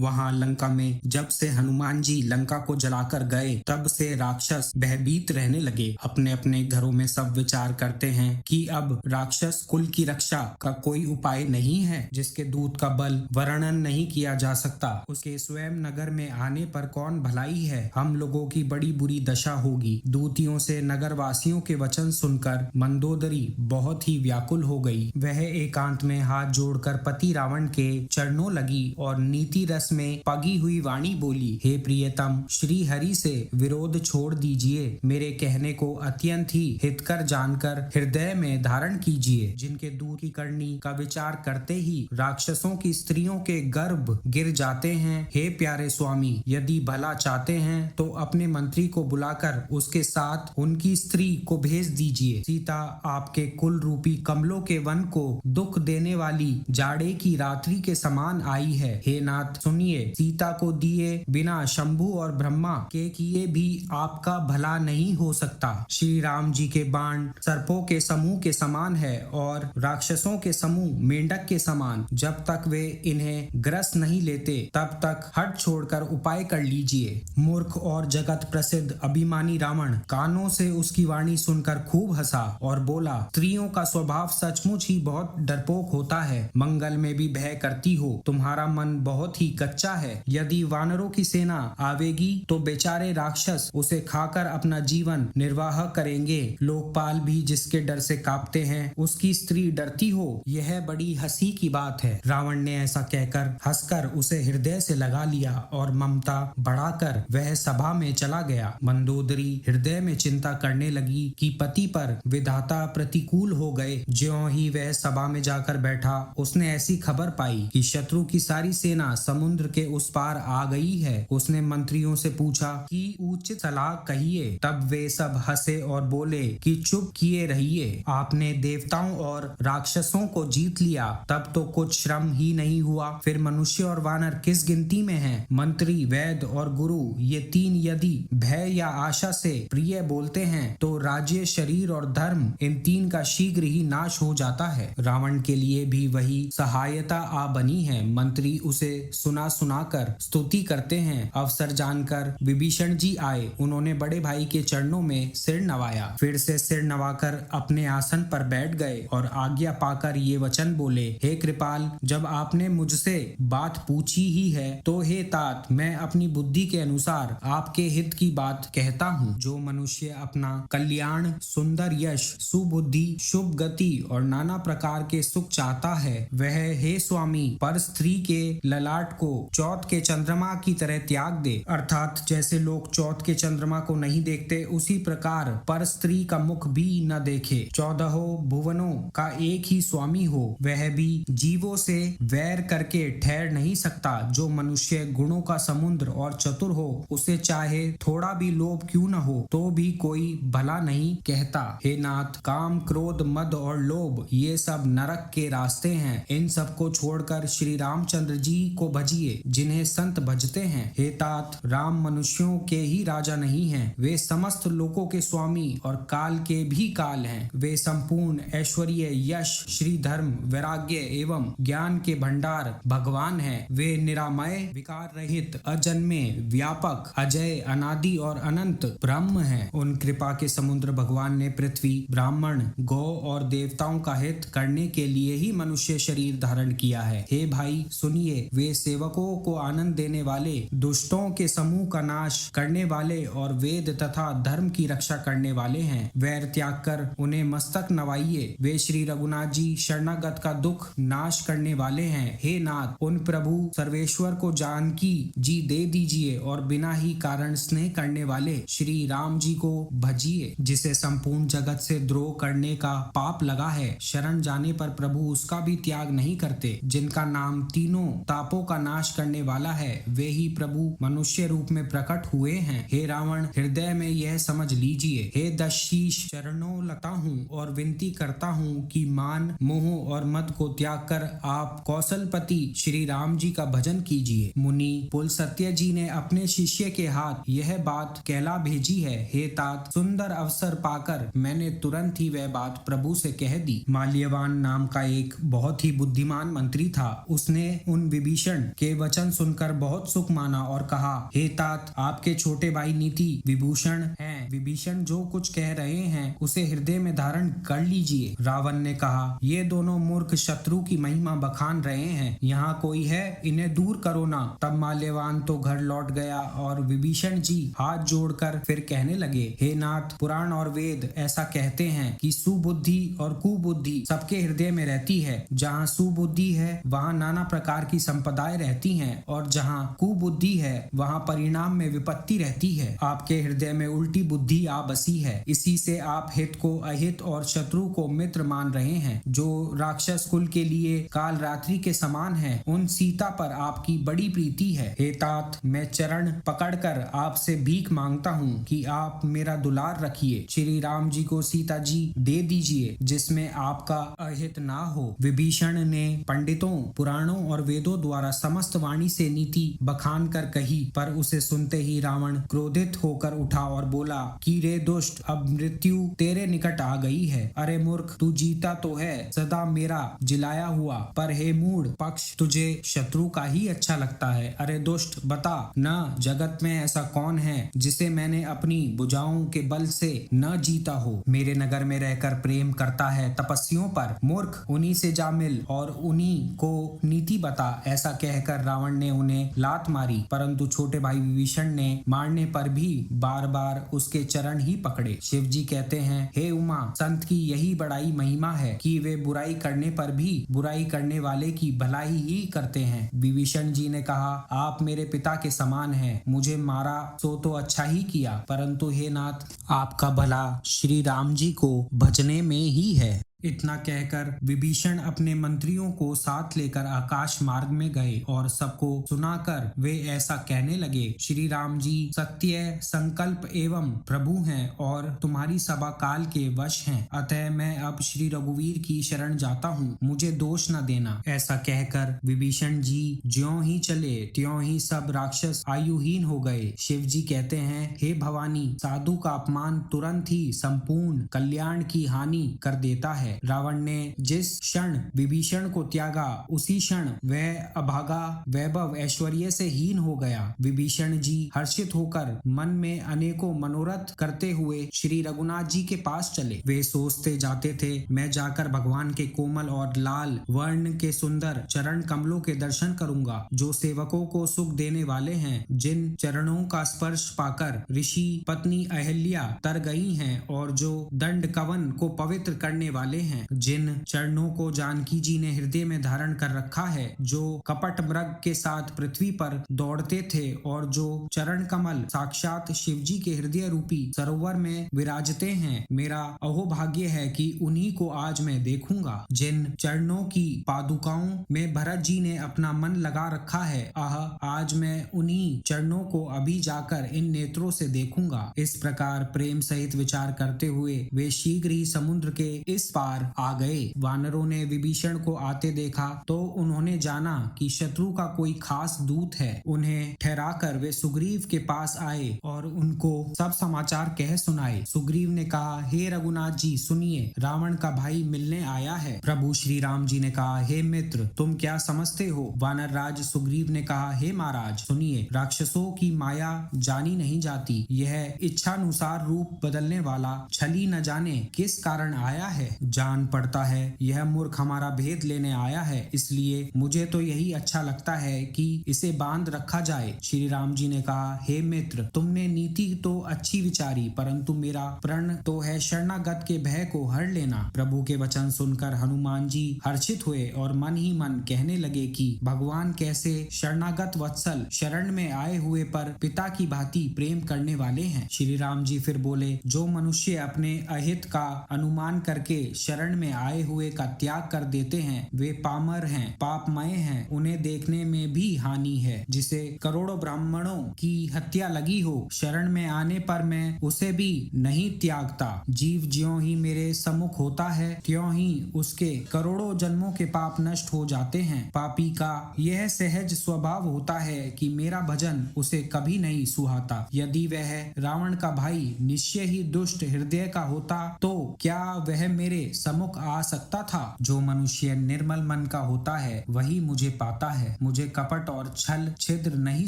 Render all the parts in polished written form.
वहां लंका में जब से हनुमान जी लंका को जलाकर गए तब से राक्षस भयभीत रहने लगे। अपने अपने घरों में सब विचार करते हैं कि अब राक्षस कुल की रक्षा का कोई उपाय नहीं है जिसके दूत का बल वर्णन नहीं किया जा सकता। उसके स्वयं नगर में आने पर कौन भलाई है, हम लोगों की बड़ी बुरी दशा होगी। दूतियों से नगर वासियों के वचन सुनकर मंदोदरी बहुत ही व्याकुल हो गई। वह एकांत में हाथ जोड़कर पति रावण के चरणों लगी और नीति रस में पगी हुई वाणी बोली, हे प्रियतम, श्री हरि से विरोध छोड़ दीजिए। मेरे कहने को अत्यंत ही हितकर जानकर हृदय में धारण कीजिए। जिनके दूत की करनी का विचार करते ही राक्षसों की स्त्रियों के गर्भ गिर जाते हैं। हे प्यारे स्वामी, यदि भला चाहते हैं तो अपने मंत्री को बुलाकर उसके साथ उनकी स्त्री को भेज दीजिए। सीता आपके कुल रूपी कमलों के वन को दुख देने वाली जाड़े की रात्रि के समान आई है। हे नाथ सुनिए, सीता को दिए बिना शंभु और ब्रह्मा के किए भी आपका भला नहीं हो सकता। श्री राम जी के बाण सर्पों के समूह के समान है और राक्षसों के समूह मेंढक के समान। जब तक वे इन्हें ग्रस नहीं लेते तब तक हट छोड़कर उपाय कर लीजिए। मूर्ख और जगत प्रसिद्ध अभिमानी रावण कानों से उसकी वाणी सुनकर खूब हंसा और बोला, स्त्रियों का स्वभाव सचमुच ही बहुत डरपोक होता है। मंगल में भी भय करती हो। तुम्हारा मन बहुत ही कच्चा है। यदि वानरों की सेना आवेगी तो बेचारे राक्षस उसे खाकर अपना जीवन निर्वाह करेंगे। लोकपाल भी जिसके डर से कांपते हैं, उसकी स्त्री डरती हो, यह बड़ी हंसी की बात है। रावण ने ऐसा कहकर हंसकर उसे हृदय से लगा लिया और ममता बढ़ाकर वह सभा में चला गया। मंदोदरी हृदय में चिंता करने लगी कि पति पर विधाता प्रतिकूल हो गए। ज्यों ही वह सभा में जाकर बैठा, उसने ऐसी खबर पाई कि शत्रु की सारी सेना समुद्र के उस पार आ गई है। उसने मंत्रियों से पूछा कि उचित सलाह कहिए। तब वे सब हंसे और बोले कि चुप किए रहिए। आपने देवताओं और राक्षसों को जीत लिया, तब तो कुछ श्रम ही नहीं हुआ। फिर मनुष्य और वानर किस गिनती में हैं? मंत्री, वैद्य और गुरु, ये तीन यदि भय या आशा से प्रिय बोलते हैं तो राज्य, शरीर और धर्म, इन तीन का शीघ्र ही नाश हो जाता है। रावण के लिए भी वही सहायता आ बनी है। मंत्री उसे सुना सुनाकर स्तुति करते हैं। अवसर जानकर विभीषण जी आए। उन्होंने बड़े भाई के चरणों में सिर नवाया, फिर से सिर नवाकर अपने आसन पर बैठ गए और आज्ञा पाकर ये वचन बोले, हे कृपाल, जब आपने मुझसे बात पूछी ही है तो हे तात, मैं अपनी बुद्धि के अनुसार आपके हित की बात कहता हूँ। जो मनुष्य अपना कल्याण, सुंदर यश, सुबुद्धि, शुभ गति और नाना प्रकार के सुख चाहता है, वह हे स्वामी पर स्त्री के ललाट को चौथ के चंद्रमा की तरह त्याग दे। अर्थात जैसे लोग चौथ के चंद्रमा को नहीं देखते, उसी प्रकार पर स्त्री का मुख भी न देखे। 14 भुवनों का एक ही स्वामी हो, वह भी जीवों से वैर करके ठहर नहीं सकता। जो मनुष्य गुणों का समुद्र और चतुर हो, उसे चाहे थोड़ा भी लोभ क्यों न हो तो भी कोई भला नहीं कहता। हे नाथ, काम, क्रोध, मद और लोभ ये सब नरक के रास्ते हैं। इन सब को छोड़कर श्री रामचंद्र जी को भजिए, जिन्हें संत भजते हैं। हे तात, राम मनुष्यों के ही राजा नहीं हैं, वे समस्त लोकों के स्वामी और काल के भी काल हैं। वे संपूर्ण ऐश्वर्य, यश, श्री धर्म, वैराग्य एवं ज्ञान के भंडार भगवान हैं। वे निरामय, विकार रहित, अजन्मे, व्यापक, अजय, अनादि और अनंत ब्रह्म हैं। उन कृपा के समुद्र भगवान ने पृथ्वी, ब्राह्मण, गौ और देवताओं का हित करने के लिए ही मनुष्य शरीर धारण किया है। हे भाई सुनिए, वे सेवकों को आनंद देने वाले, दुष्टों के समूह का नाश करने वाले और वेद तथा धर्म की रक्षा करने वाले हैं। वैर त्याग कर उन्हें मस्तक नवाइए। वे श्री रघुनाथ जी शरणागत का दुख नाश करने वाले हैं। हे नाथ, उन प्रभु सर्वेश्वर को जानकी जी दे दीजिए और बिना ही कारण स्नेह करने वाले श्री राम जी को भजिए। जिसे संपूर्ण जगत से द्रोह करने का पाप लगा है, शरण जाने पर प्रभु उसका भी त्याग नहीं करते। जिनका नाम तीनों तापों का नाश करने वाला है, वे ही प्रभु मनुष्य रूप में प्रकट हुए हैं। हे रावण, हृदय में यह समझ लीजिए। हे दशीष, चरणों लगता हूँ और विनती करता हूँ कि मान, मोह और मद को त्याग कर आप कौशलपति श्री राम जी का भजन कीजिए। मुनि पुलस्त्य जी ने अपने शिष्य के हाथ यह बात कहला भेजी है। हे तात, सुंदर अवसर पाकर मैंने तुरंत ही वह बात प्रभु से कह दी। माल्यवान नाम का एक बहुत ही बुद्धिमान मंत्री था। उसने उन विभीषण के के वचन सुनकर बहुत सुख माना और कहा, हे तात, आपके छोटे भाई नीति विभूषण हैं। विभीषण जो कुछ कह रहे हैं उसे हृदय में धारण कर लीजिए। रावण ने कहा, ये दोनों मूर्ख शत्रु की महिमा बखान रहे हैं, यहाँ कोई है, इन्हें दूर करो ना। तब माल्यवान तो घर लौट गया और विभीषण जी हाथ जोड़कर फिर कहने लगे, हे नाथ, पुराण और वेद ऐसा कहते हैं कि सुबुद्धि और कुबुद्धि सबके हृदय में रहती है। जहाँ सुबुद्धि है वहाँ नाना प्रकार की संपदाएं रहती हैं और जहाँ कुबुद्धि है वहाँ परिणाम में विपत्ति रहती है। आपके हृदय में उल्टी बुद्धि आ बसी है, इसी से आप हित को अहित और शत्रु को मित्र मान रहे हैं। जो राक्षस कुल के लिए काल रात्रि के समान है, उन सीता पर आपकी बड़ी प्रीति है। हे तात, मैं चरण पकड़कर आपसे भीख मांगता हूँ कि आप मेरा दुलार रखिए। श्री राम जी को सीता जी दे दीजिए जिसमें आपका अहित ना हो। विभीषण ने पंडितों, पुराणों और वेदों द्वारा समस्त वाणी से नीति बखान कर कही, पर उसे सुनते ही रावण क्रोधित होकर उठा और बोला कि रे दुष्ट, अब मृत्यु तेरे निकट आ गई है। अरे मूर्ख, तू जीता तो है सदा मेरा जिलाया हुआ, पर हे मूढ़ पक्ष, तुझे शत्रु का ही अच्छा लगता है। अरे दुष्ट, बता न, जगत में ऐसा कौन है जिसे मैंने अपनी भुजाओं के बल से न जीता हो। मेरे नगर में रहकर प्रेम करता है तपस्वियों पर। मूर्ख, उन्हीं से जा मिल और उन्हीं को नीति बता। ऐसा कहकर रावण ने उन्हें लात मारी, परंतु छोटे भाई विभीषण ने मारने पर भी बार बार उसके चरण ही पकड़े। शिव जी कहते हैं, हे उमा, संत की यही बड़ाई महिमा है कि वे बुराई करने पर भी बुराई करने वाले की भलाई ही करते हैं। विभीषण जी ने कहा, आप मेरे पिता के समान हैं, मुझे मारा सो तो अच्छा ही किया, परंतु हे नाथ, आपका भला श्री राम जी को भजने में ही है। इतना कहकर विभीषण अपने मंत्रियों को साथ लेकर आकाश मार्ग में गए और सबको सुनाकर वे ऐसा कहने लगे, श्री राम जी सत्य संकल्प एवं प्रभु हैं और तुम्हारी सभा काल के वश हैं, अतः मैं अब श्री रघुवीर की शरण जाता हूँ, मुझे दोष न देना। ऐसा कहकर विभीषण जी ज्यों ही चले त्यों ही सब राक्षस आयुहीन हो गए। शिव जी कहते हैं, हे भवानी, साधु का अपमान तुरंत ही संपूर्ण कल्याण की हानि कर देता है। रावण ने जिस क्षण विभीषण को त्यागा उसी क्षण वह अभागा वैभव ऐश्वर्य से हीन हो गया। विभीषण जी हर्षित होकर मन में अनेकों मनोरथ करते हुए श्री रघुनाथ जी के पास चले। वे सोचते जाते थे, मैं जाकर भगवान के कोमल और लाल वर्ण के सुंदर चरण कमलों के दर्शन करूंगा, जो सेवकों को सुख देने वाले हैं, जिन चरणों का स्पर्श पाकर ऋषि पत्नी अहल्या तर गई हैं और जो दंड कवन को पवित्र करने वाले हैं, जिन चरणों को जानकी जी ने हृदय में धारण कर रखा है, जो कपट मृग के साथ पृथ्वी पर दौड़ते थे और जो चरण कमल साक्षात शिव जी के हृदय रूपी सरोवर में विराजते हैं। मेरा अहोभाग्य है कि उन्हीं को आज मैं देखूंगा। जिन चरणों की पादुकाओं में भरत जी ने अपना मन लगा रखा है, आज मैं उन्हीं चरणों को अभी जाकर इन नेत्रों से देखूंगा। इस प्रकार प्रेम सहित विचार करते हुए वे शीघ्र ही समुद्र के इस पार आ गए। वानरों ने विभीषण को आते देखा तो उन्होंने जाना कि शत्रु का कोई खास दूत है। उन्हें ठहराकर वे सुग्रीव के पास आए और उनको सब समाचार कह सुनाए। सुग्रीव ने कहा, हे रघुनाथ जी सुनिए, रावण का भाई मिलने आया है। प्रभु श्री राम जी ने कहा, हे मित्र, तुम क्या समझते हो? वानर राज सुग्रीव ने कहा, हे महाराज सुनिए, राक्षसों की माया जानी नहीं जाती। यह इच्छानुसार रूप बदलने वाला छली न जाने किस कारण आया है। जान पड़ता है यह मूर्ख हमारा भेद लेने आया है, इसलिए मुझे तो यही अच्छा लगता है कि इसे बांध रखा जाए। श्री राम जी ने कहा, हे मित्र, तुमने नीति तो अच्छी विचारी, परंतु मेरा प्रण तो है शरणागत के भय को हर लेना। प्रभु के वचन सुनकर हनुमान जी हर्षित हुए और मन ही मन कहने लगे कि भगवान कैसे शरणागत वत्सल शरण में आए हुए पर पिता की भांति प्रेम करने वाले हैं। श्री राम जी फिर बोले, जो मनुष्य अपने अहित का अनुमान करके शरण में आए हुए का त्याग कर देते हैं, वे पामर हैं, पापमय हैं, उन्हें देखने में भी हानि है। जिसे करोड़ों ब्राह्मणों की हत्या लगी हो, शरण में आने पर मैं उसे भी नहीं त्यागता। जीव ज्यों ही मेरे सम्मुख होता है त्यों ही उसके करोड़ों जन्मों के पाप नष्ट हो जाते हैं। पापी का यह सहज स्वभाव होता है कि मेरा भजन उसे कभी नहीं सुहाता। यदि वह रावण का भाई निश्चय ही दुष्ट हृदय का होता तो क्या वह मेरे सम्मुख आ सकता था। जो मनुष्य निर्मल मन का होता है वही मुझे पाता है। मुझे कपट और छल छिद्र नहीं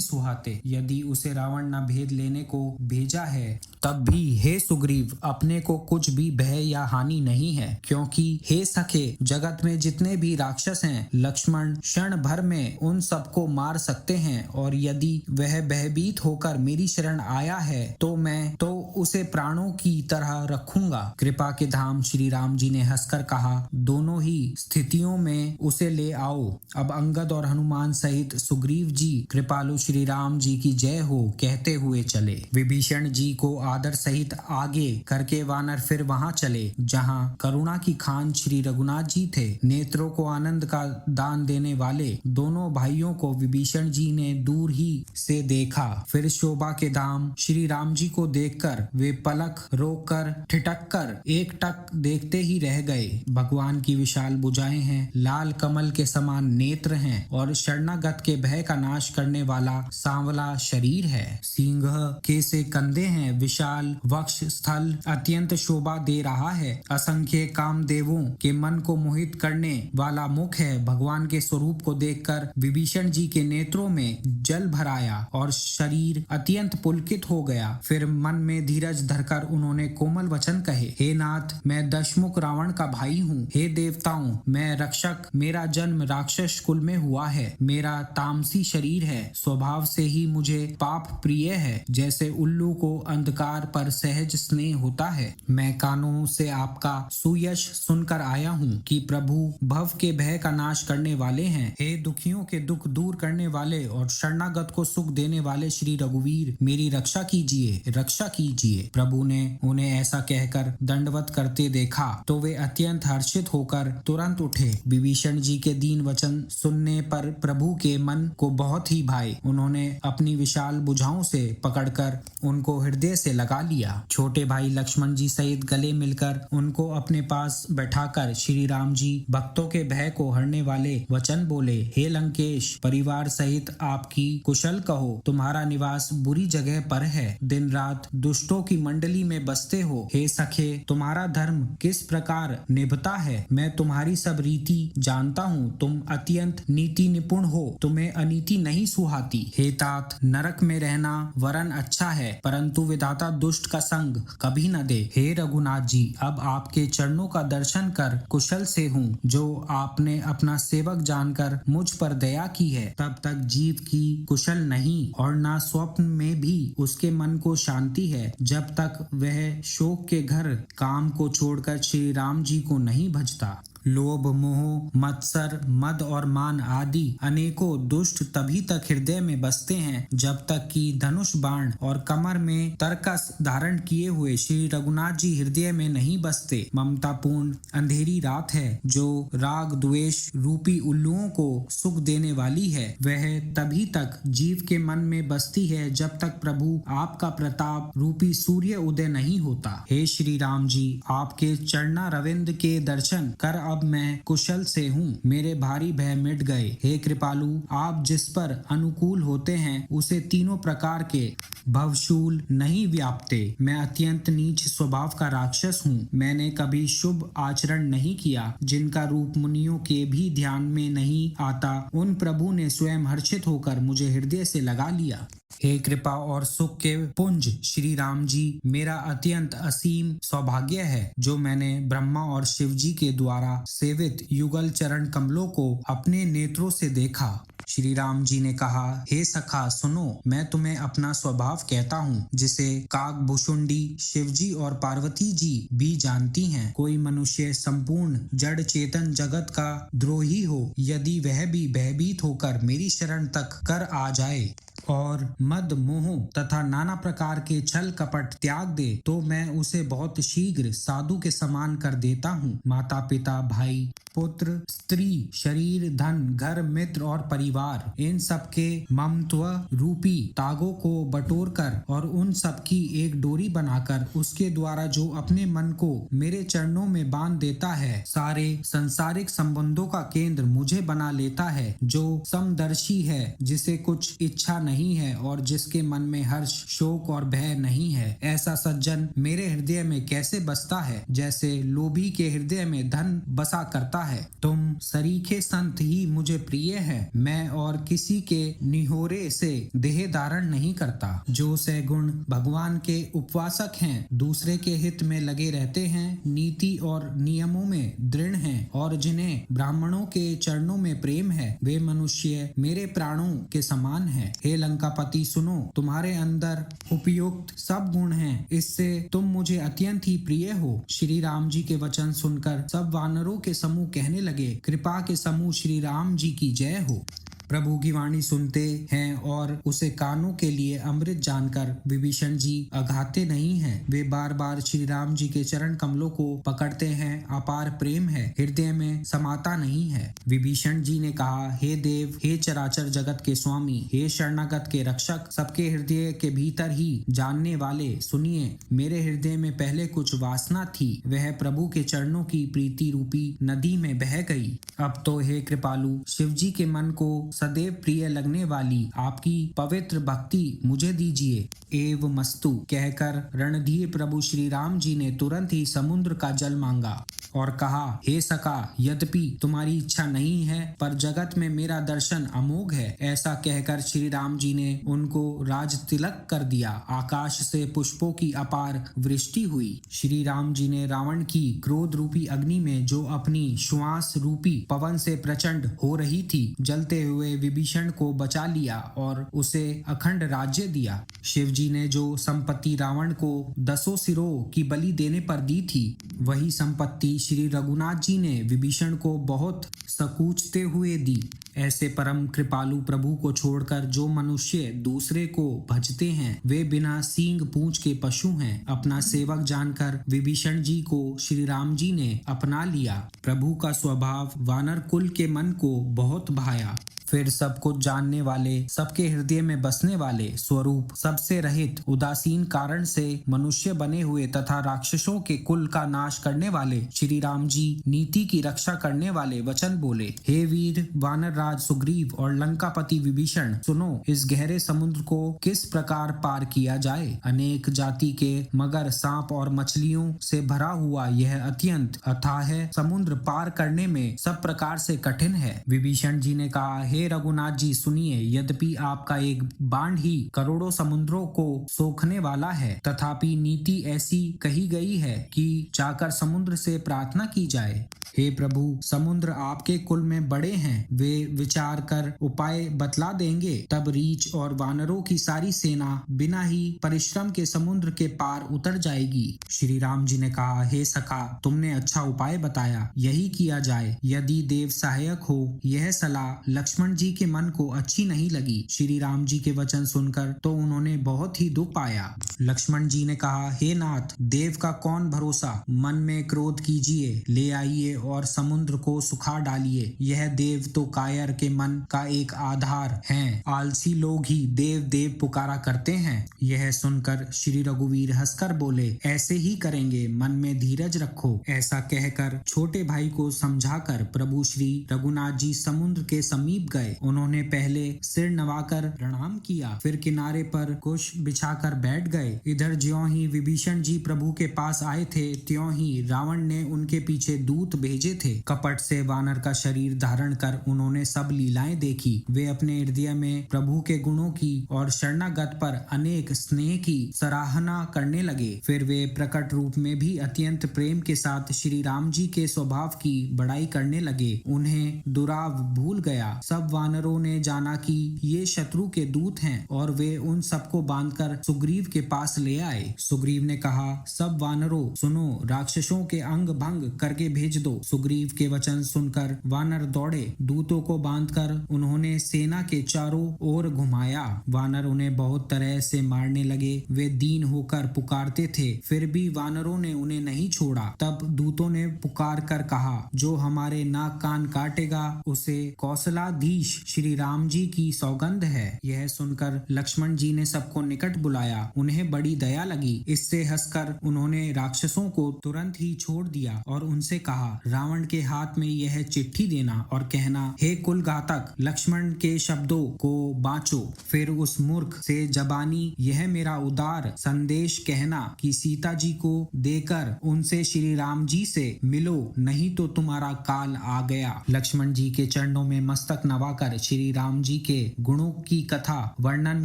सुहाते। यदि उसे रावण न भेद लेने को भेजा है तब भी हे सुग्रीव अपने को कुछ भी भय या हानि नहीं है, क्योंकि हे सखे जगत में जितने भी राक्षस हैं लक्ष्मण क्षण भर में उन सबको मार सकते हैं, और यदि वह भयभीत होकर मेरी शरण आया है तो मैं तो उसे प्राणों की तरह रखूंगा। कृपा के धाम श्री राम जी ने हंसकर कहा, दोनों ही स्थितियों में उसे ले आओ। अब अंगद और हनुमान सहित सुग्रीव जी कृपालु श्री राम जी की जय हो कहते हुए चले। विभीषण जी को आदर सहित आगे करके वानर फिर वहां चले जहां करुणा की खान श्री रघुनाथ जी थे। नेत्रों को आनंद का दान देने वाले दोनों भाइयों को विभीषण जी ने दूर ही से देखा। फिर शोभा के धाम श्री राम जी को देखकर वे पलक रोककर ठिठक कर एक टक देखते ही रह गए। भगवान की विशाल भुजाएं हैं, लाल कमल के समान नेत्र हैं और शरणागत के भय का नाश करने वाला सांवला शरीर है। सिंह के से कंधे हैं, विशाल वक्ष स्थल अत्यंत शोभा दे रहा है। असंख्य कामदेवों के मन को मोहित करने वाला मुख है। भगवान के स्वरूप को देखकर विभीषण जी के नेत्रों में जल भर आया और शरीर अत्यंत पुलकित हो गया। फिर मन में धीरज धरकर उन्होंने कोमल वचन कहे, हे नाथ मैं दशमुख रावण का भाई हूँ। हे देवताओं मैं रक्षक, मेरा जन्म राक्षस कुल में हुआ है। मेरा तामसी शरीर है, स्वभाव से ही मुझे पाप प्रिय है। जैसे उल्लू को अंधकार पर सहज स्नेह होता है, मैं कानों से आपका सुयश सुनकर आया हूँ कि प्रभु भव के भय का नाश करने वाले हैं। हे दुखियों के दुख दूर करने वाले और शरणागत को सुख देने वाले श्री रघुवीर मेरी रक्षा कीजिए, रक्षा कीजिए। प्रभु ने उन्हें ऐसा कहकर दंडवत करते देखा तो वे अत्यंत हर्षित होकर तुरंत उठे। विभीषण जी के दीन वचन सुनने पर प्रभु के मन को बहुत ही भाए। उन्होंने अपनी विशाल भुजाओं से पकड़कर उनको हृदय से लगा लिया। छोटे भाई लक्ष्मण जी सहित गले मिलकर उनको अपने पास बैठाकर श्री राम जी भक्तों के भय को हरने वाले वचन बोले, हे लंकेश परिवार सहित आपकी कुशल कहो। तुम्हारा निवास बुरी जगह पर है, दिन रात दुष्टों की मंडली में बसते हो। हे सखे तुम्हारा धर्म किस प्रकार निभता है मैं तुम्हारी सब रीति जानता हूँ। तुम अत्यंत नीति निपुण हो, तुम्हें अनीति नहीं सुहाती। हे तात नरक में रहना वरन अच्छा है, परंतु विधाता दुष्ट का संग कभी न दे। हे रघुनाथ जी अब आपके चरणों का दर्शन कर कुशल से हूँ। जो आपने अपना सेवक जानकर मुझ पर दया की है, तब तक जीव की कुशल नहीं और ना स्वप्न में भी उसके मन को शांति है, जब तक वह शोक के घर काम को छोड़कर श्री राम जी को नहीं भजता। लोभ मोह मत्सर मद और मान आदि अनेकों दुष्ट तभी तक हृदय में बसते हैं जब तक कि धनुष बाण और कमर में तरकस धारण किए हुए श्री रघुनाथ जी हृदय में नहीं बसते। ममता पूर्ण अंधेरी रात है जो राग द्वेष रूपी उल्लुओं को सुख देने वाली है, वह तभी तक जीव के मन में बसती है जब तक प्रभु आपका प्रताप रूपी सूर्य उदय नहीं होता। हे श्री राम जी आपके चरना रविंद के दर्शन कर अब मैं कुशल से हूँ, मेरे भारी भय मिट गए। हे कृपालु आप जिस पर अनुकूल होते हैं उसे तीनों प्रकार के भवशूल नहीं व्यापते। मैं अत्यंत नीच स्वभाव का राक्षस हूँ, मैंने कभी शुभ आचरण नहीं किया। जिनका रूप मुनियों के भी ध्यान में नहीं आता उन प्रभु ने स्वयं हर्षित होकर मुझे हृदय से लगा लिया। हे कृपा और सुख के पुंज श्री राम जी मेरा अत्यंत असीम सौभाग्य है जो मैंने ब्रह्मा और शिव जी के द्वारा सेवित युगल चरण कमलों को अपने नेत्रों से देखा। श्री राम जी ने कहा, हे सखा सुनो, मैं तुम्हें अपना स्वभाव कहता हूँ जिसे काकभुशुंडी शिवजी और पार्वती जी भी जानती हैं। कोई मनुष्य संपूर्ण जड़ चेतन जगत का द्रोही हो, यदि वह भी भयभीत होकर मेरी शरण तक कर आ जाए और मद मोह तथा नाना प्रकार के छल कपट त्याग दे तो मैं उसे बहुत शीघ्र साधु के समान कर देता हूँ। माता पिता भाई पुत्र स्त्री शरीर धन घर मित्र और परिवार इन सबके ममत्व रूपी तागों को बटोर कर और उन सबकी एक डोरी बनाकर उसके द्वारा जो अपने मन को मेरे चरणों में बांध देता है, सारे संसारिक संबंधों का केंद्र मुझे बना लेता है। जो समदर्शी है, जिसे कुछ इच्छा नहीं नहीं है और जिसके मन में हर्ष, शोक और भय नहीं है, ऐसा सज्जन मेरे हृदय में कैसे बसता है, जैसे लोभी के हृदय में धन बसा करता है। तुम सरीखे संत ही मुझे प्रिय है। मैं और किसी के निहोरे से देह धारण नहीं करता। जो सैगुण भगवान के उपवासक हैं, दूसरे के हित में लगे रहते हैं, नीति और नियमों में दृढ़ हैं और जिन्हें ब्राह्मणों के चरणों में प्रेम है, वे मनुष्य मेरे प्राणों के समान हैं। हे लंकापति, सुनो, तुम्हारे अंदर उपयुक्त सब गुण हैं, इससे तुम मुझे अत्यंत ही प्रिय हो। श्री राम जी के वचन सुनकर सब वानरों के समूह कहने लगे, कृपा के समूह श्री राम जी की जय हो। प्रभु की वाणी सुनते हैं और उसे कानों के लिए अमृत जानकर विभीषण जी अघाते नहीं हैं। वे बार बार श्री राम जी के चरण कमलों को पकड़ते हैं। अपार प्रेम है, हृदय में समाता नहीं है। विभीषण जी ने कहा, हे देव, हे चराचर जगत के स्वामी, हे शरणागत के रक्षक, सबके हृदय के भीतर ही जानने वाले, सुनिए, मेरे हृदय में पहले कुछ वासना थी, वह प्रभु के चरणों की प्रीति रूपी नदी में बह गई। अब तो हे कृपालु, शिव जी के मन को सदैव प्रिय लगने वाली आपकी पवित्र भक्ति मुझे दीजिए। एव मस्तु कहकर रणधीर प्रभु श्री राम जी ने तुरंत ही समुद्र का जल मांगा और कहा, हे सखा, यद्यपि तुम्हारी इच्छा नहीं है, पर जगत में मेरा दर्शन अमोघ है। ऐसा कहकर श्री राम जी ने उनको राज तिलक कर दिया। आकाश से पुष्पों की अपार वृष्टि हुई। श्री राम जी ने रावण की क्रोध रूपी अग्नि में, जो अपनी श्वास रूपी पवन से प्रचंड हो रही थी, जलते हुए विभीषण को बचा लिया और उसे अखंड राज्य दिया। शिव जी ने जो संपत्ति रावण को 10 सिरों की बलि देने पर दी थी, वही संपत्ति श्री रघुनाथ जी ने विभीषण को बहुत सकूचते हुए दी। ऐसे परम कृपालु प्रभु को छोड़कर जो मनुष्य दूसरे को भजते हैं, वे बिना सींग पूंछ के पशु हैं। अपना सेवक जानकर विभीषण जी को श्री राम जी ने अपना लिया। प्रभु का स्वभाव वानर कुल के मन को बहुत भाया। फिर सब कुछ जानने वाले, सबके हृदय में बसने वाले, स्वरूप सबसे रहित, उदासीन कारण से मनुष्य बने हुए तथा राक्षसों के कुल का नाश करने वाले श्री राम जी नीति की रक्षा करने वाले वचन बोले। हे वीर वानर राज सुग्रीव और लंकापति विभीषण, सुनो, इस गहरे समुद्र को किस प्रकार पार किया जाए। अनेक जाति के मगर, सांप और मछलियों से भरा हुआ यह अत्यंत अथाह समुद्र पार करने में सब प्रकार से कठिन है। विभीषण जी ने कहा, हे रघुनाथ जी, सुनिए, यद्यपि आपका एक बाण ही करोड़ों समुद्रों को सोखने वाला है, तथापि नीति ऐसी कही गई है कि जाकर समुद्र से प्रार्थना की जाए। हे प्रभु, समुद्र आपके कुल में बड़े हैं, वे विचार कर उपाय बतला देंगे। तब रीछ और वानरों की सारी सेना बिना ही परिश्रम के समुद्र के पार उतर जाएगी। श्री राम जी ने कहा, हे सखा, तुमने अच्छा उपाय बताया, यही किया जाए। यदि देव सहायक हो, यह सलाह लक्ष्मण जी के मन को अच्छी नहीं लगी। श्री राम जी के वचन सुनकर तो उन्होंने बहुत ही दुख पाया। लक्ष्मण जी ने कहा, हे नाथ, देव का कौन भरोसा, मन में क्रोध कीजिए, ले आइए और समुद्र को सुखा डालिए। यह देव तो कायर के मन का एक आधार हैं। आलसी लोग ही देव देव पुकारा करते हैं। यह सुनकर श्री रघुवीर हंसकर बोले, ऐसे ही करेंगे, मन में धीरज रखो। ऐसा कहकर छोटे भाई को समझाकर प्रभु श्री रघुनाथ जी समुद्र के समीप गए। उन्होंने पहले सिर नवाकर प्रणाम किया, फिर किनारे पर कुश बिछाकर बैठ गए। इधर ज्यों ही विभीषण जी प्रभु के पास आए थे, त्यों ही रावण ने उनके पीछे दूत भेजे थे। कपट से वानर का शरीर धारण कर उन्होंने सब लीलाएं देखी। वे अपने हृदय में प्रभु के गुणों की और शरणागत पर अनेक स्नेह की सराहना करने लगे। फिर वे प्रकट रूप में भी अत्यंत प्रेम के साथ श्री राम जी के स्वभाव की बड़ाई करने लगे। उन्हें दुराव भूल गया। सब वानरों ने जाना कि ये शत्रु के दूत हैं और वे उन सबको बांधकर सुग्रीव के पास ले आए। सुग्रीव ने कहा, सब वानरों सुनो, राक्षसों के अंग भंग करके भेज दो। सुग्रीव के वचन सुनकर वानर दौड़े। दूतों को बांधकर उन्होंने सेना के चारों ओर घुमाया। वानर उन्हें बहुत तरह से मारने लगे। वे दीन होकर पुकारते थे, फिर भी वानरों ने उन्हें नहीं छोड़ा। तब दूतों ने पुकार कर कहा, जो हमारे नाक कान काटेगा उसे कौशलाधीश श्री राम जी की सौगंध है। यह सुनकर लक्ष्मण जी ने सबको निकट बुलाया। उन्हें बड़ी दया लगी। इससे हंसकर उन्होंने राक्षसों को तुरंत ही छोड़ दिया और उनसे कहा, रावण के हाथ में यह चिट्ठी देना और कहना, हे कुल घातक, लक्ष्मण के शब्दों को बाँचो। फिर उस मूर्ख से जबानी यह मेरा उदार संदेश कहना कि सीता जी को देकर उनसे श्री राम जी से मिलो, नहीं तो तुम्हारा काल आ गया। लक्ष्मण जी के चरणों में मस्तक नवाकर श्री राम जी के गुणों की कथा वर्णन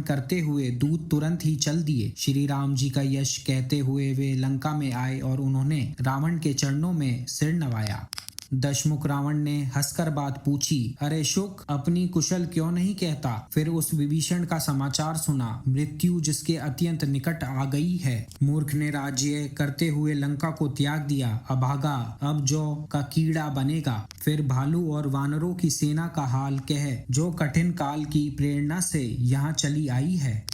करते हुए दूत तुरंत ही चल दिए। श्री राम जी का यश कहते हुए वे लंका में आए और उन्होंने रावण के चरणों में सिर नवाया। दशमुख रावण ने हंसकर बात पूछी, अरे शुक, अपनी कुशल क्यों नहीं कहता? फिर उस विभीषण का समाचार सुना, मृत्यु जिसके अत्यंत निकट आ गई है। मूर्ख ने राज्य करते हुए लंका को त्याग दिया, अभागा अब जौ का कीड़ा बनेगा। फिर भालू और वानरों की सेना का हाल कह, जो कठिन काल की प्रेरणा से यहाँ चली आई है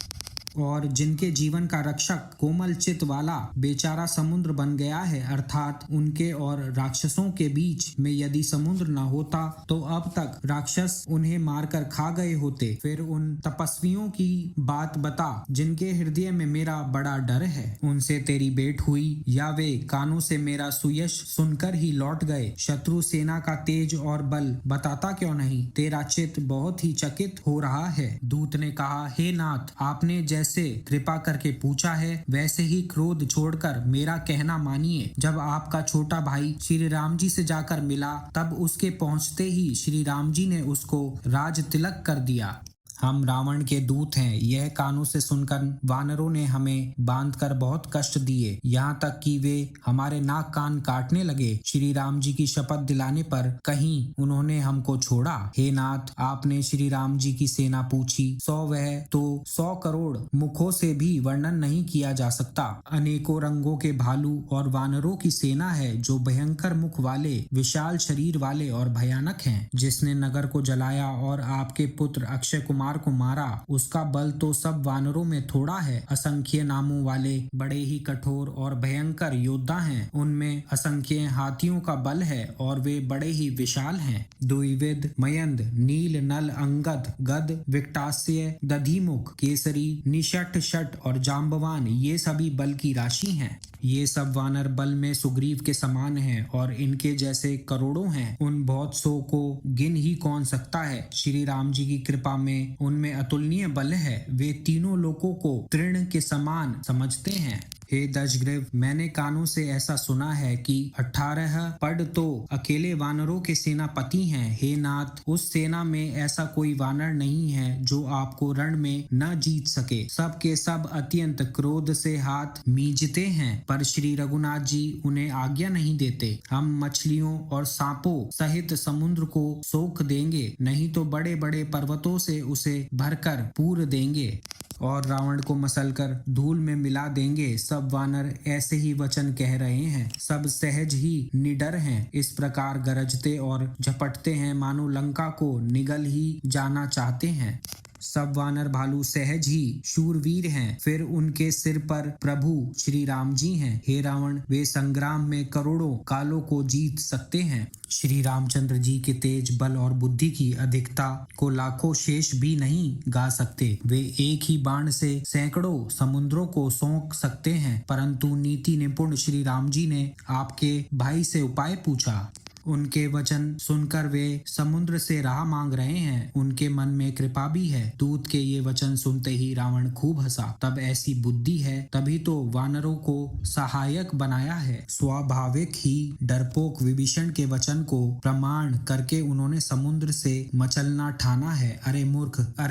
और जिनके जीवन का रक्षक कोमल चित वाला बेचारा समुद्र बन गया है, अर्थात उनके और राक्षसों के बीच में यदि समुद्र न होता तो अब तक राक्षस उन्हें मारकर खा गए होते। फिर उन तपस्वियों की बात बता जिनके हृदय में मेरा बड़ा डर है, उनसे तेरी भेंट हुई या वे कानों से मेरा सुयश सुनकर ही लौट गए? शत्रु सेना का तेज और बल बताता क्यों नहीं? तेरा चित्त बहुत ही चकित हो रहा है। दूत ने कहा, हे नाथ, आपने जैसे कृपा करके पूछा है वैसे ही क्रोध छोड़कर मेरा कहना मानिए। जब आपका छोटा भाई श्री राम जी से जाकर मिला तब उसके पहुंचते ही श्री राम जी ने उसको राज तिलक कर दिया। हम रावण के दूत हैं, यह कानों से सुनकर वानरों ने हमें बांधकर बहुत कष्ट दिए, यहाँ तक कि वे हमारे नाक कान काटने लगे। श्री राम जी की शपथ दिलाने पर कहीं उन्होंने हमको छोड़ा। हे नाथ, आपने श्री राम जी की सेना पूछी, 100 वह तो 100 करोड़ मुखों से भी वर्णन नहीं किया जा सकता। अनेकों रंगों के भालू और वानरों की सेना है जो भयंकर मुख वाले, विशाल शरीर वाले और भयानक हैं। जिसने नगर को जलाया और आपके पुत्र अक्षय कुमार को मारा, उसका बल तो सब वानरों में थोड़ा है। असंख्य नामों वाले बड़े ही कठोर और भयंकर योद्धा हैं, उनमें असंख्य हाथियों का बल है और वे बड़े ही विशाल हैं। द्विविद, मयंद, नील, नल, अंगद, गद, विकटास्य, दधिमुख, केसरी, निषट, शट और जाम्बवान, ये सभी बल की राशि हैं। ये सब वानर बल में सुग्रीव के समान हैं और इनके जैसे करोड़ों हैं। उन बहुत सौ को गिन ही कौन सकता है। श्री राम जी की कृपा में उनमें अतुलनीय बल है, वे तीनों लोकों को तृण के समान समझते हैं। हे दशग्रीव, मैंने कानों से ऐसा सुना है कि 18 पड तो अकेले वानरों के सेनापति हैं। हे नाथ, उस सेना में ऐसा कोई वानर नहीं है जो आपको रण में न जीत सके। सब के सब अत्यंत क्रोध से हाथ मींचते हैं, पर श्री रघुनाथ जी उन्हें आज्ञा नहीं देते। हम मछलियों और सांपों सहित समुद्र को सोख देंगे, नहीं तो बड़े बड़े पर्वतों से उसे भरकर पूर देंगे और रावण को मसलकर धूल में मिला देंगे। सब वानर ऐसे ही वचन कह रहे हैं, सब सहज ही निडर हैं। इस प्रकार गरजते और झपटते हैं मानो लंका को निगल ही जाना चाहते हैं। सब वानर भालू सहज ही शूरवीर हैं, फिर उनके सिर पर प्रभु श्री राम जी हैं। हे रावण, वे संग्राम में करोड़ों कालों को जीत सकते हैं। श्री रामचंद्र जी के तेज, बल और बुद्धि की अधिकता को लाखों शेष भी नहीं गा सकते। वे एक ही बाण से सैकड़ों समुद्रों को सोख सकते हैं, परंतु नीति निपुण श्री राम जी ने आपके भाई से उपाय पूछा। उनके वचन सुनकर वे समुद्र से राह मांग रहे हैं, उनके मन में कृपा भी है। दूत के ये वचन सुनते ही रावण खूब हंसा। तब ऐसी बुद्धि है, तभी तो वानरों को सहायक बनाया है। स्वाभाविक ही डरपोक विभीषण के वचन को प्रमाण करके उन्होंने समुद्र से मचलना ठाना है। अरे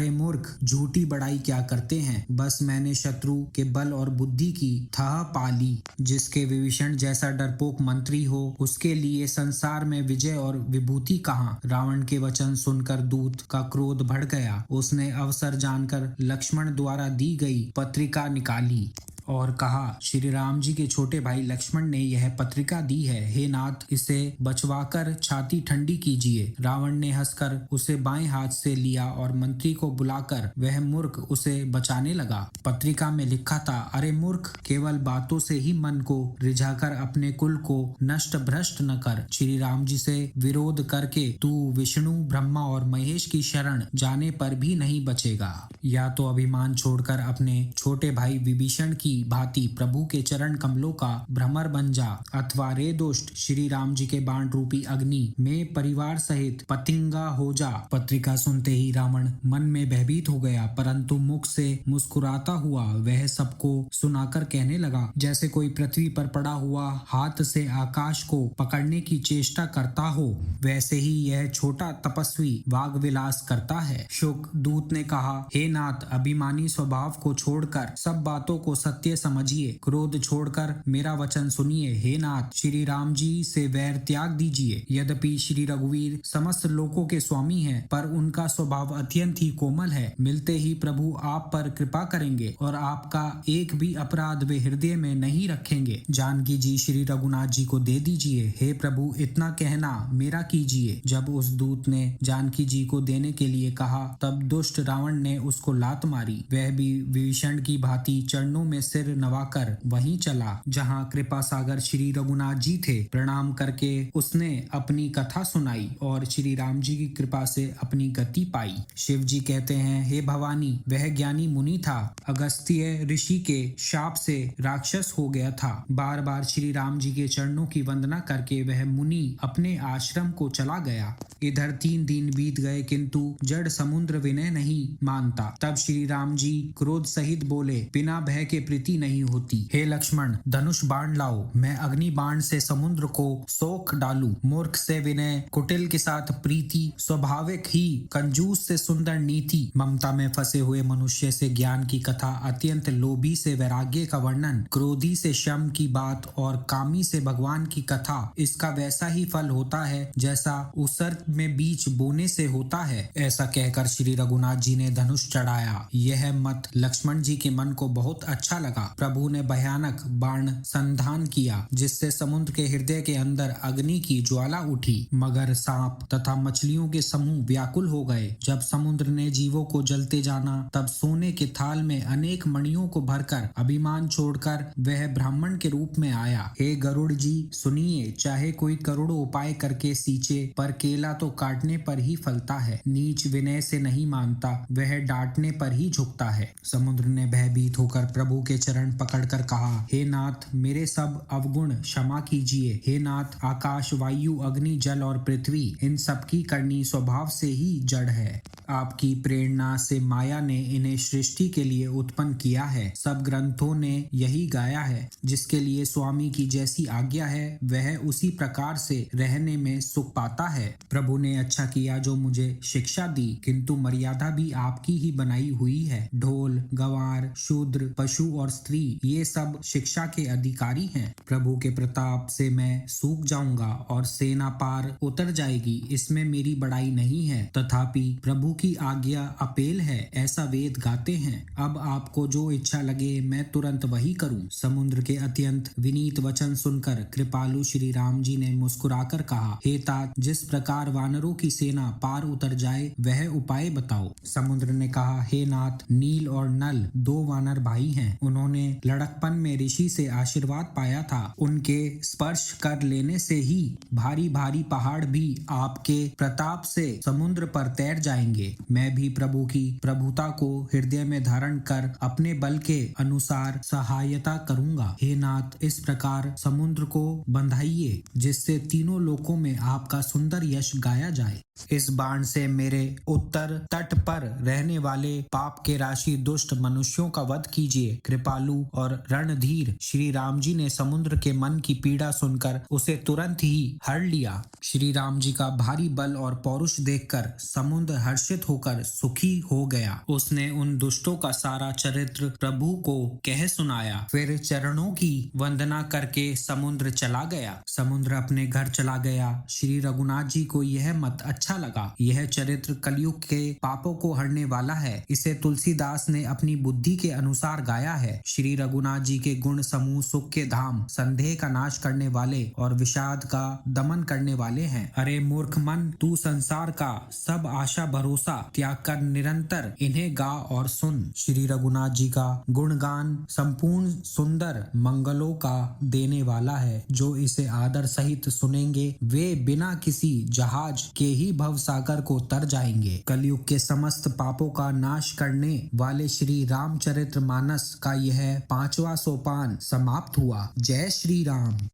मूर्ख, झूठी बड़ाई क्या करते हैं? बस मैंने शत्रु के बल और बुद्धि की थाह पाली। जिसके विभीषण जैसा डरपोक मंत्री हो, उसके लिए संसार में विजय और विभूति कहाँ? रावण के वचन सुनकर दूत का क्रोध बढ़ गया। उसने अवसर जानकर लक्ष्मण द्वारा दी गई पत्रिका निकाली और कहा, श्री राम जी के छोटे भाई लक्ष्मण ने यह पत्रिका दी है। हे नाथ, इसे बचवाकर छाती ठंडी कीजिए। रावण ने हंसकर उसे बाएं हाथ से लिया और मंत्री को बुलाकर वह मूर्ख उसे बचाने लगा। पत्रिका में लिखा था, अरे मूर्ख, केवल बातों से ही मन को रिझाकर अपने कुल को नष्ट भ्रष्ट न कर। श्री राम जी से विरोध करके तू विष्णु, ब्रह्मा और महेश की शरण जाने पर भी नहीं बचेगा। या तो अभिमान छोड़कर अपने छोटे भाई विभीषण की की भांति प्रभु के चरण कमलों का भ्रमर बन जा, अथवा रे दुष्ट श्री राम जी के बाण रूपी अग्नि में परिवार सहित पतिंगा हो जा। पत्रिका सुनते ही रावण मन में भयभीत हो गया, परंतु मुख से मुस्कुराता हुआ वह सबको सुनाकर कहने लगा, जैसे कोई पृथ्वी पर पड़ा हुआ हाथ से आकाश को पकड़ने की चेष्टा करता हो, वैसे ही यह छोटा तपस्वी वाग विलास करता है। शुक दूत ने कहा, हे नाथ, अभिमानी स्वभाव को छोड़कर सब बातों को सत्य समझिए, क्रोध छोड़कर मेरा वचन सुनिए। हे नाथ, श्री राम जी से वैर त्याग दीजिए। यद्यपि श्री रघुवीर समस्त लोकों के स्वामी हैं, पर उनका स्वभाव अत्यंत ही कोमल है। मिलते ही प्रभु आप पर कृपा करेंगे और आपका एक भी अपराध वे हृदय में नहीं रखेंगे। जानकी जी श्री रघुनाथ जी को दे दीजिए। हे प्रभु, इतना कहना मेरा कीजिए। जब उस दूत ने जानकी जी को देने के लिए कहा, तब दुष्ट रावण ने उसको लात मारी। वह भी विभीषण की भांति चरणों में सिर नवाकर वहीं चला जहाँ कृपा सागर श्री रघुनाथ जी थे। प्रणाम करके उसने अपनी कथा सुनाई और श्री राम जी की कृपा से अपनी गति पाई। शिव जी कहते हैं, हे भवानी, वह ज्ञानी मुनि था, अगस्त्य ऋषि के शाप से राक्षस हो गया था। बार बार श्री राम जी के चरणों की वंदना करके वह मुनि अपने आश्रम को चला गया। इधर 3 दिन बीत गए, किंतु जड़ समुद्र विनय नहीं मानता। तब श्री राम जी क्रोध सहित बोले, बिना भय के प्रीति नहीं होती। हे लक्ष्मण, धनुष बाण लाओ, मैं अग्नि बाण से समुद्र को सोख डालूं। मूर्ख से विनय, कुटिल के साथ प्रीति, स्वाभाविक ही कंजूस से सुंदर नीति, ममता में फंसे हुए मनुष्य से ज्ञान की कथा, अत्यंत लोभी से वैराग्य का वर्णन, क्रोधी से शम की बात और कामी से भगवान की कथा, इसका वैसा ही फल होता है जैसा उसर्ग में बीज बोने से होता है। ऐसा कहकर श्री रघुनाथ जी ने धनुष चढ़ाया। यह मत लक्ष्मण जी के मन को बहुत अच्छा लगा। प्रभु ने भयानक बाण संधान किया, जिससे समुद्र के हृदय के अंदर अग्नि की ज्वाला उठी। मगर, सांप तथा मछलियों के समूह व्याकुल हो गए। जब समुद्र ने जीवों को जलते जाना, तब सोने के थाल में अनेक मणियों को भरकर अभिमान छोड़कर वह ब्राह्मण के रूप में आया। हे गरुड़ जी, सुनिए, चाहे कोई करोड़ों उपाय करके सींचे, पर केला तो काटने पर ही फलता है। नीच विनय से नहीं मानता, वह डांटने पर ही झुकता है। समुद्र ने भयभीत होकर प्रभु के चरण पकड़कर कहा, हे नाथ, मेरे सब अवगुण क्षमा कीजिए। हे नाथ, आकाश, वायु, अग्नि, जल और पृथ्वी, इन सब की करनी स्वभाव से ही जड़ है। आपकी प्रेरणा से माया ने इन्हें सृष्टि के लिए उत्पन्न किया है। सब ग्रंथों ने यही गाया है। जिसके लिए स्वामी की जैसी आज्ञा है, वह उसी प्रकार से रहने में सुख पाता है। प्रभु ने अच्छा किया जो मुझे शिक्षा दी, किंतु मर्यादा भी आपकी ही बनाई हुई है। ढोल, गंवार, शूद्र, पशु और स्त्री, ये सब शिक्षा के अधिकारी हैं। प्रभु के प्रताप से मैं सूख जाऊंगा और सेना पार उतर जाएगी, इसमें मेरी बड़ाई नहीं है। तथापि प्रभु की आज्ञा अपेल है, ऐसा वेद गाते हैं। अब आपको जो इच्छा लगे मैं तुरंत वही करूं। समुद्र के अत्यंत विनीत वचन सुनकर कृपालु श्री राम जी ने मुस्कुराकर कहा, हे तात, जिस प्रकार वानरों की सेना पार उतर जाए वह उपाय बताओ। समुद्र ने कहा, हे नाथ, नील और नल 2 वानर भाई हैं। उन्होंने लड़कपन में ऋषि से आशीर्वाद पाया था। उनके स्पर्श कर लेने से ही भारी भारी पहाड़ भी आपके प्रताप से समुद्र पर तैर जाएंगे। मैं भी प्रभु की प्रभुता को हृदय में धारण कर अपने बल के अनुसार सहायता करूंगा। हे नाथ, इस प्रकार समुद्र को बंधाइए, जिससे तीनों लोकों में आपका सुंदर यश गाया जाए। इस बाण से मेरे उत्तर तट पर रहने वाले पाप के राशि दुष्ट मनुष्यों का वध कीजिए। कृपालु और रणधीर श्री राम जी ने समुद्र के मन की पीड़ा सुनकर उसे तुरंत ही हर लिया। श्री राम जी का भारी बल और पौरुष देखकर समुद्र हर्षित होकर सुखी हो गया। उसने उन दुष्टों का सारा चरित्र प्रभु को कह सुनाया। फिर चरणों की वंदना करके समुद्र चला गया। समुद्र अपने घर चला गया। श्री रघुनाथ जी को यह मत अच्छा लगा। यह चरित्र कलयुग के पापों को हरने वाला है। इसे तुलसीदास ने अपनी बुद्धि के अनुसार गाया है। श्री रघुनाथ जी के गुण समूह सुख के धाम, संदेह का नाश करने वाले और विषाद का दमन करने वाले हैं। अरे मूर्ख मन, तू संसार का सब आशा भरोसा त्याग कर निरंतर इन्हें गा और सुन। श्री रघुनाथ जी का गुणगान संपूर्ण सुंदर मंगलों का देने वाला है। जो इसे आदर सहित सुनेंगे वे बिना किसी जहाज के ही भव सागर को तर जाएंगे। कलयुग के समस्त पापों का नाश करने वाले श्री रामचरित्र मानस का यह 5वां सोपान समाप्त हुआ। जय श्री राम।